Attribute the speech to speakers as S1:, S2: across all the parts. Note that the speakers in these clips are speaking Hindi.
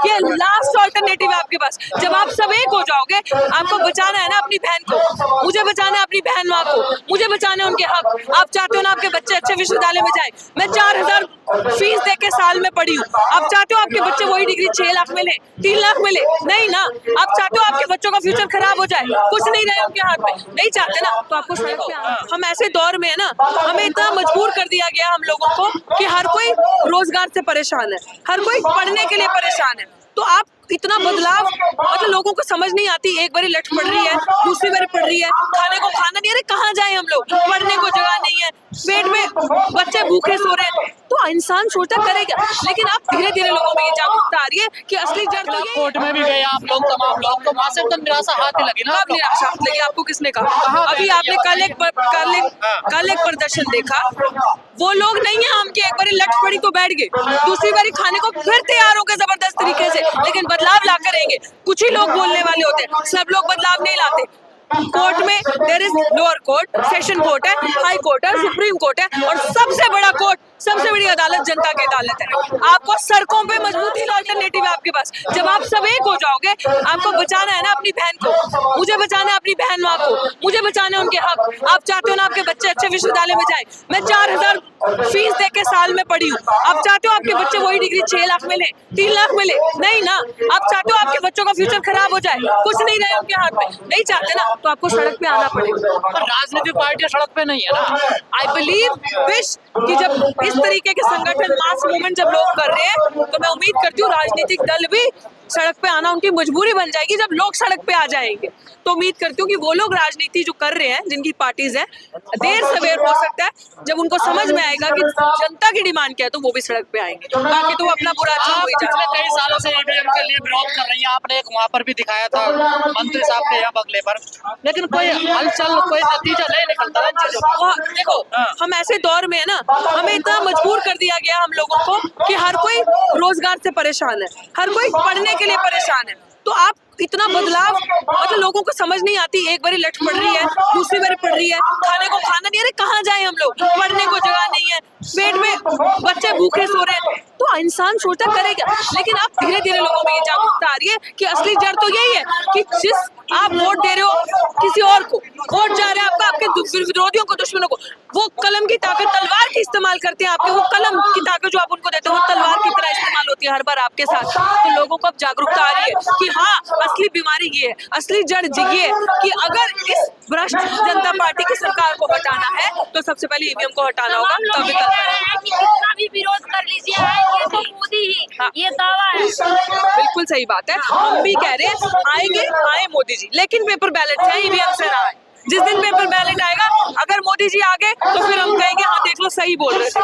S1: ये लास्ट ऑल्टरनेटिव है आपके पास। जब आप सब एक हो जाओगे, आपको बचाना है ना अपनी बहन को, मुझे बचाना है अपनी बहन माँ को, मुझे बचाने उनके हक। आप चाहते हो ना आपके बच्चे अच्छे विश्वविद्यालय में जाए। मैं 4000 फीस दे के साल में पढ़ी हूँ। आप चाहते हो आपके बच्चे वही डिग्री 6 लाख में ले, 3 लाख में ले? नहीं ना। आप चाहते हो आपके बच्चों का फ्यूचर खराब हो जाए, कुछ नहीं रहे उनके हाथ में? नहीं चाहते ना, तो आपको सड़क पे आना। हम ऐसे दौर में है ना, हमें इतना मजबूर कर दिया गया हम लोगों को कि हर कोई रोजगार से परेशान है, हर कोई पढ़ने के लिए परेशान है। तो आप इतना बदलाव, मतलब लोगों को समझ नहीं आती। एक बारी लठ पड़ रही है, दूसरी बारी पड़ रही है, खाने को खाना नहीं। अरे कहाँ जाए हम लोग, पढ़ने को जगह नहीं है, पेट में बच्चे भूखे सो रहे हैं। तो इंसान सोचता करेगा, लेकिन अब धीरे धीरे लोगों में ये जागरूकता आ रही है कि असली जड़ तो
S2: कोर्ट में भी गए आप लोग, तमाम लोग, तो वहां से तो निराशा हाथ लगी ना।
S1: कब निराशा लगी? आपको किसने कहा? अभी आपने कल एक प्रदर्शन देखा, वो लोग नहीं है हम कि एक बारी लठ पड़ी तो बैठ गए, दूसरी बारी खाने को फिर तैयार हो गए जबरदस्त तरीके से। लेकिन बदलाव ला करेंगे, कुछ ही लोग बोलने वाले होते हैं, सब लोग बदलाव नहीं लाते। कोर्ट में there is lower court, session court है, हाई कोर्ट है, सुप्रीम कोर्ट है, और सबसे बड़ा कोर्ट, सबसे बड़ी अदालत जनता की अदालत है। आपको सड़कों पे मजबूत ही ऑल्टरनेटिव है आपके पास। जब आप सब एक हो जाओगे, आपको बचाना है ना अपनी बहन को, मुझे बचाना है अपनी बहन माँ को, मुझे बचाने उनके हक। आप चाहते हो ना आपके बच्चे अच्छे विश्वविद्यालय में जाए। मैं 4000 फीस दे के साल में पढ़ी हूँ। आप चाहते हो आपके बच्चे वही डिग्री 6 लाख में ले, 3 लाख में ले? नहीं ना। आप चाहते हो आपके बच्चों का फ्यूचर खराब हो जाए, कुछ नहीं रहे उनके हाथ में? नहीं चाहते ना, तो आपको सड़क पे आना पड़ेगा।
S2: पर राजनीतिक पार्टियां सड़क पे नहीं है ना।
S1: आई बिलीव विश कि जब इस तरीके के संगठन, मास मूवमेंट जब लोग कर रहे हैं, तो मैं उम्मीद करती हूँ राजनीतिक दल भी सड़क पे आना उनकी मजबूरी बन जाएगी। जब लोग सड़क पे आ जाएंगे, तो उम्मीद करती हूँ कि वो लोग राजनीति जो कर रहे हैं, जिनकी पार्टीज हैं, देर सवेर हो सकता है, जब उनको समझ में आएगा कि जनता की डिमांड क्या है, तो वो भी सड़क पे आएंगे। बाकी तो अपना बुरा अच्छा हो ही
S2: पिछले कई सालों से ईवीएम के लिए विरोध कर रही हैं। आपने एक वहाँ पर भी दिखाया था मंत्री साहब के यहाँ बगले पर, लेकिन कोई हलचल, कोई नतीजा नहीं निकलता है चीजों का।
S1: देखो, हम ऐसे दौर में है ना, हमें इतना मजबूर कर दिया गया हम लोगों को कि हर कोई रोजगार से परेशान है, हर कोई पढ़ने के लिए परेशान है। तो आप इतना बदलाव, मतलब लोगों को समझ नहीं आती। एक बारी लठ पड़ रही है, दूसरी बारी पड़ रही है, खाने को खाना नहीं। अरे कहाँ जाए हम लोग, पढ़ने को जगह नहीं है, पेट में बच्चे भूखे सो रहे हैं। तो इंसान सोचता करेगा, लेकिन अब धीरे धीरे लोगों में ये जागरूकता आ रही है कि असली जड़ तो यही है कि जिस आप वोट दे रहे हो किसी और को, वोट जा रहा है आपका आपके विरोधियों को, दुश्मनों को, वो कलम की ताकत, तलवार की इस्तेमाल करते हैं आपके। वो कलम की ताकत जो आप उनको देते हो, वो तलवार की तरह इस्तेमाल होती है हर बार आपके साथ। तो लोगों को अब जागरूकता आ रही है कि हाँ, असली बीमारी ये है, असली जड़ ये है कि अगर इस भ्रष्ट जनता पार्टी की सरकार को हटाना है, तो सबसे पहले ईवीएम को हटाना होगा। तभी
S3: कितना भी विरोध कर लीजिए, आएंगे तो मोदी ही, ये दावा है।
S1: बिल्कुल सही बात है। हम भी कह रहे हैं आएंगे, आए मोदी जी, लेकिन पेपर बैलेट से, ईवीएम से ना आए। जिस दिन पेपर बैलेट आएगा, अगर मोदी जी आ गए, तो फिर हम कहेंगे हाँ देख लो सही बोल रहे थे।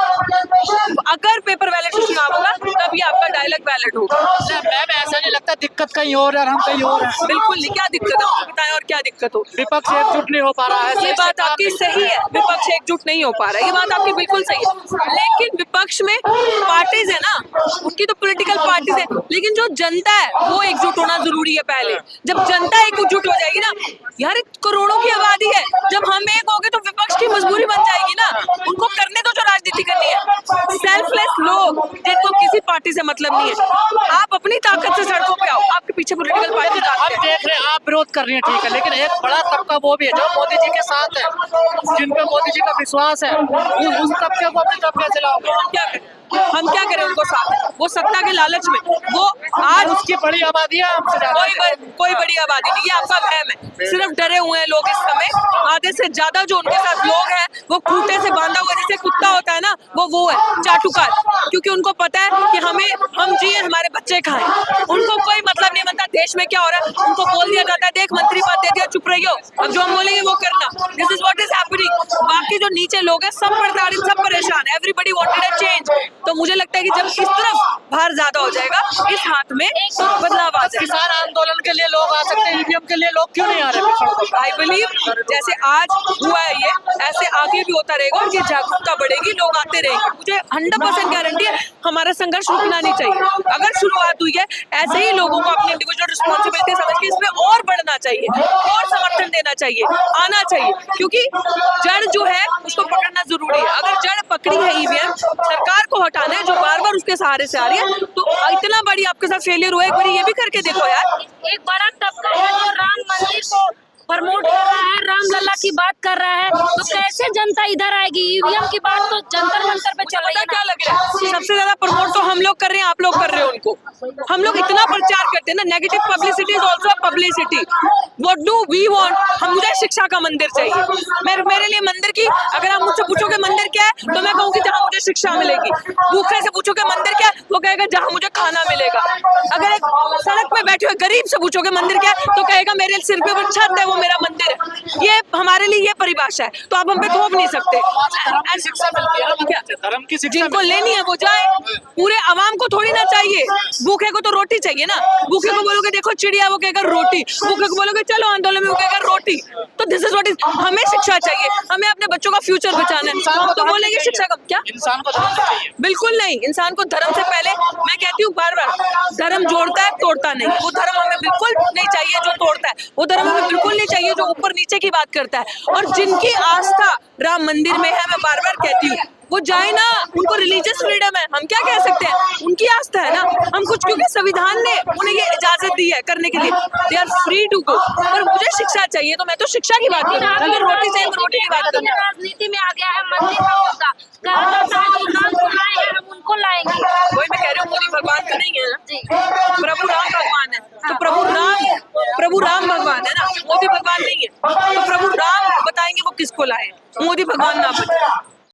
S1: अगर पेपर बैलेट से चुनाव होगा, तब ये आपका डायलॉग बैलेट होगा।
S2: मैम ऐसा नहीं लगता दिक्कत कहीं और है और हम कहीं और हैं?
S1: बिल्कुल नहीं। क्या दिक्कत है बताएं, और क्या दिक्कत हो?
S2: विपक्ष एकजुट नहीं हो पा रहा है।
S1: ये बात आपकी सही है, विपक्ष एकजुट नहीं हो पा रहा है, ये बात आपकी बिल्कुल सही है। लेकिन विपक्ष में पार्टीज है ना, उनकी तो पॉलिटिकल पार्टीज है, लेकिन जो जनता है वो एकजुट होना जरूरी है। पहले जब जनता एकजुट हो जाएगी ना, यार करोड़ों की आबादी है, जब हम एक हो गए तो विपक्ष की मजबूरी बन जाएगी ना। उनको करने दो जो राजनीति करनी है। सेल्फलेस लोग जिनको किसी पार्टी से मतलब नहीं है, आप अपनी ताकत से सड़कों पे आओ, आपके पीछे पॉलिटिकल पार्टी
S2: हम देख रहे हैं आप विरोध कर रही हैं, ठीक है, लेकिन एक बड़ा तबका वो भी है जो मोदी जी के साथ है, जिन पे मोदी जी का विश्वास है, उस तबके को अपनी तरफ कैसे लाओगे?
S1: हम क्या करें उनको साथ? वो सत्ता के लालच में, वो आज
S2: उसकी बड़ी आबादी है,
S1: कोई बड़ी आबादी नहीं, ये आपका वहम है। सिर्फ डरे हुए हैं लोग इस समय। आधे से ज्यादा जो उनके साथ लोग हैं, वो खूंटे से बांधा हुआ जैसे कुत्ता होता है ना, वो है चाटुकार। क्योंकि उनको पता है कि हम जिए, हमारे बच्चे खाएं। उनको कोई मतलब नहीं बनता देश में क्या हो रहा है। उनको बोल दिया जाता है देख मंत्री पद दे दिया, चुप रहियो, अब जो हम बोलेंगे वो करना। This is what is happening. बाकी जो नीचे लोग हैं सब प्रताड़ित, सब परेशान है। Everybody wanted a change. तो मुझे लगता है कि जब इस तरफ भार ज्यादा हो जाएगा, इस हाथ में तो बदलाव आ जाएगा।
S2: किसान आंदोलन के लिए लोग आ सकते हैं, ईवीएम के लिए लोग क्यों नहीं आ रहे?
S1: आई बिलीव जैसे आज हुआ है ये, ऐसे आगे भी होता रहेगा और ये जागरूकता बढ़ेगी, लोग आते रहेंगे। मुझे 100% गारंटी है हमारा संघर्ष रुकना नहीं चाहिए। अगर शुरुआत हुई है, ऐसे ही लोगों को अपनी इंडिविजुअल रिस्पॉन्सिबिलिटी समझ के इसमें और बढ़ना जुड़ना चाहिए और समर्थन देना चाहिए, आना चाहिए, क्योंकि जड़ जो है उसको पकड़ना जरूरी है। अगर जड़ पकड़ी है ईवीएम, सरकार को हटाना है जो बार बार उसके सहारे से आ रही है, तो इतना बड़ी आपके साथ फेलियर हुआ है, एक बार ये भी करके देखो यार।
S3: एक बड़ा तबका है जो राम मंदिर को प्रमोट कर रहा है, रामलला की बात कर रहा है, तो कैसे जनता इधर आएगी? ईवीएम की बात तो जंतर मंतर पे चल रही है।
S1: क्या लग रहा है सबसे ज्यादा प्रमोट तो हम लोग कर रहे हैं, आप लोग कर रहे हो उनको। हम लोग इतना प्रचार करते हैं ना, negative publicity is also publicity. What do we want? हम मुझे शिक्षा का मंदिर चाहिए। मेरे लिए मंदिर की, अगर आप मुझसे पूछोगे मंदिर क्या है, तो मैं कहूँगी जहाँ मुझे शिक्षा मिलेगी। भूखे से पूछोगे मंदिर क्या है, वो कहेगा जहाँ मुझे खाना मिलेगा। अगर एक सड़क पे बैठे हुए गरीब से पूछोगे मंदिर क्या है, तो कहेगा मेरे सिर पे वो छत है, वो मेरा मंदिर है। ये हमारे लिए ये परिभाषा है, तो आप हम पे थोप नहीं सकते।
S2: शिक्षा मिलती है ना,
S1: क्या
S2: धर्म की शिक्षा
S1: जिनको लेनी है वो जाए, पूरे आवाम को थोड़ी ना चाहिए। भूखे को तो रोटी चाहिए ना। भूखे को बोलोगे देखो चिड़िया, वो कहेगा रोटी। भूखे को बोलोगे चलो आंदोलन में, वो कहेगा रोटी। तो दिस इज व्हाट इज। हमें शिक्षा चाहिए, हमें अपने बच्चों का फ्यूचर बचाना है, तो बोलेंगे शिक्षा का क्या?
S2: इंसान को धर्म चाहिए।
S1: बिल्कुल नहीं, इंसान को धर्म से पहले, मैं कहती हूँ बार बार, धर्म जोड़ता है तोड़ता नहीं। वो धर्म हमें बिल्कुल नहीं चाहिए जो तोड़ता है, वो धर्म हमें बिल्कुल नहीं चाहिए जो ऊपर नीचे की बात करता है। और जिनकी आस्था राम मंदिर में है, मैं बार बार कहती हूँ वो जाए ना, उनको रिलीजियस फ्रीडम है, हम क्या कह सकते हैं, उनकी आस्था है ना। हम कुछ, क्योंकि संविधान ने उन्हें ये इजाजत दी है करने के लिए, they are free to go. पर मुझे शिक्षा चाहिए तो मैं तो शिक्षा की बात करूँ, अगर रोटी चाहिए तो रोटी की बात करूँ।
S3: राजनीति में आ गया है मंदिर का मुद्दा, कहा जाता है जो राम को लाए हैं हम उनको लाएंगे।
S1: वही मैं कह रही हूँ, मोदी भगवान तो नहीं है ना, प्रभु राम भगवान है। तो प्रभु राम भगवान है ना, मोदी भगवान नहीं है। तो प्रभु राम बताएंगे वो किसको लाए, मोदी भगवान ना बने।